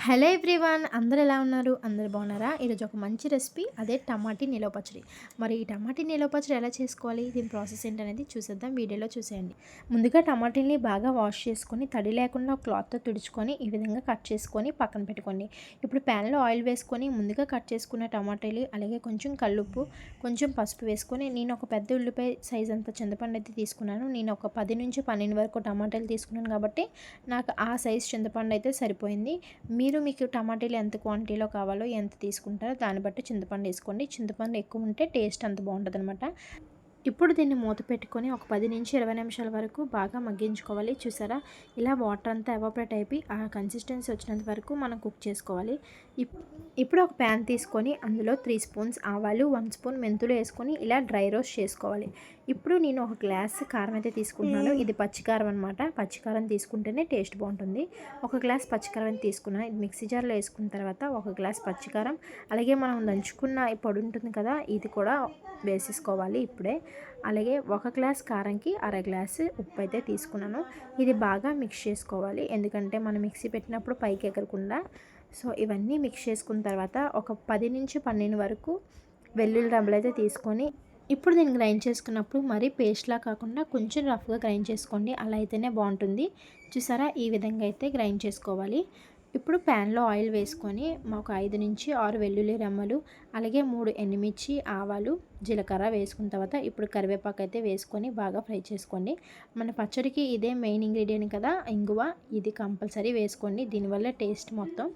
Hello everyone, అందరూ ఎలా ఉన్నారు? అందరూ బాగున్నారా? ఈరోజు ఒక మంచి రెసిపీ, అదే టమాటీ నిలవ పచ్చడి. మరి ఈ టమాటీ నిలవ పచ్చడి ఎలా చేసుకోవాలి, దీని ప్రాసెస్ ఏంటనేది చూసేద్దాం. వీడియోలో చూసేయండి. ముందుగా టమాటీని బాగా వాష్ చేసుకొని తడి లేకుండా క్లాత్తో తుడుచుకొని ఈ విధంగా కట్ చేసుకొని పక్కన పెట్టుకోండి. ఇప్పుడు ప్యాన్లో ఆయిల్ వేసుకొని ముందుగా కట్ చేసుకున్న టమాటాలు, అలాగే కొంచెం కల్లుప్పు, కొంచెం పసుపు వేసుకొని నేను ఒక పెద్ద ఉల్లిపాయ సైజ్ అంత చింతపండు అయితే తీసుకున్నాను. నేను ఒక 10 నుంచి 12 వరకు టమాటాలు తీసుకున్నాను కాబట్టి నాకు ఆ సైజ్ చింతపండు అయితే సరిపోయింది. మీకు టమాటాలు ఎంత క్వాంటిటీలో కావాలో, ఎంత తీసుకుంటారో దాన్ని బట్టి చింతపండు వేసుకోండి. చింతపండు ఎక్కువ ఉంటే టేస్ట్ అంత బాగుంటుందన్నమాట. ఇప్పుడు దీన్ని మూత పెట్టుకొని ఒక 10 నుంచి 20 నిమిషాల వరకు బాగా మగ్గించుకోవాలి. చూసారా, ఇలా వాటర్ అంతా ఎవాపరేట్ అయిపోయి ఆ కన్సిస్టెన్సీ వచ్చినంత వరకు మనం కుక్ చేసుకోవాలి. ఇప్పుడు ఒక ప్యాన్ తీసుకొని అందులో 3 స్పూన్స్ ఆవాలు, 1 స్పూన్ మెంతులు వేసుకొని ఇలా డ్రై రోస్ట్ చేసుకోవాలి. ఇప్పుడు నేను ఒక గ్లాస్ కారం అయితే తీసుకుంటున్నాను. ఇది పచ్చికారం అనమాట. పచ్చికారం తీసుకుంటేనే టేస్ట్ బాగుంటుంది. ఒక గ్లాస్ పచ్చికారం తీసుకున్నాను. ఇది మిక్సీ జార్లో వేసుకున్న తర్వాత ఒక గ్లాస్ పచ్చికారం, అలాగే మనం దంచుకున్న ఈ పొడి ఉంటుంది కదా, ఇది కూడా వేసేసుకోవాలి ఇప్పుడే. అలాగే ఒక గ్లాస్ కారంకి అర గ్లాసు ఉప్పు అయితే తీసుకున్నాను. ఇది బాగా మిక్స్ చేసుకోవాలి, ఎందుకంటే మనం మిక్సీ పెట్టినప్పుడు పైకి ఎగరకుండా. సో ఇవన్నీ మిక్స్ చేసుకున్న తర్వాత ఒక 10 నుంచి 12 వరకు వెల్లుల్లి రెబ్బలు అయితే తీసుకొని ఇప్పుడు నేను గ్రైండ్ చేసుకున్నప్పుడు మరీ పేస్ట్లా కాకుండా కొంచెం రఫ్గా గ్రైండ్ చేసుకోండి, అలా అయితేనే బాగుంటుంది. చూసారా, ఈ విధంగా అయితే గ్రైండ్ చేసుకోవాలి. ఇప్పుడు ప్యాన్లో ఆయిల్ వేసుకొని ఒక 5 నుంచి 6 వెల్లుల్లి రెమ్మలు, అలాగే 3 ఎండుమిర్చి, ఆవాలు, జీలకర్ర వేసుకున్న తర్వాత ఇప్పుడు కరివేపాకు అయితే వేసుకొని బాగా ఫ్రై చేసుకోండి. మన పచ్చడికి ఇదే మెయిన్ ఇంగ్రీడియంట్ కదా, ఇంగువ. ఇది కంపల్సరీ వేసుకోండి, దీనివల్ల టేస్ట్ మొత్తం.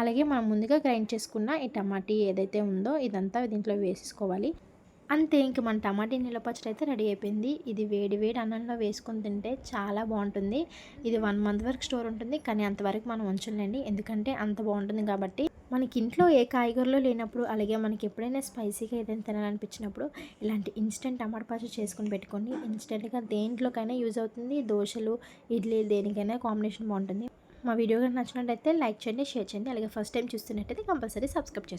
అలాగే మనం ముందుగా గ్రైండ్ చేసుకున్న ఈ టమాటీ ఏదైతే ఉందో ఇదంతా దీంట్లో వేసేసుకోవాలి. అంతే, ఇంక మన టమాటీ నిలవ పచ్చడి అయితే రెడీ అయిపోయింది. ఇది వేడి వేడి అన్నంలో వేసుకొని తింటే చాలా బాగుంటుంది. ఇది 1 మంత్ వరకు స్టోర్ ఉంటుంది, కానీ అంతవరకు మనం ఉంచలేండి, ఎందుకంటే అంత బాగుంటుంది కాబట్టి. మనకి ఇంట్లో ఏ కాయగూరలు లేనప్పుడు, అలాగే మనకి ఎప్పుడైనా స్పైసీగా ఏదైనా తినాలనిపించినప్పుడు ఇలాంటి ఇన్స్టెంట్ టమాటా పచ్చడి చేసుకుని పెట్టుకోండి. ఇన్స్టెంట్గా దేంట్లోకైనా యూజ్ అవుతుంది. దోశలు, ఇడ్లీ దేనికైనా కాంబినేషన్ బాగుంటుంది. మా వీడియో కనుక నచ్చినట్లయితే లైక్ చేయండి, షేర్ చేయండి. అలాగే ఫస్ట్ టైం చూస్తున్నట్టయితే కంపల్సరీ సబ్స్క్రైబ్ చేసుకోండి.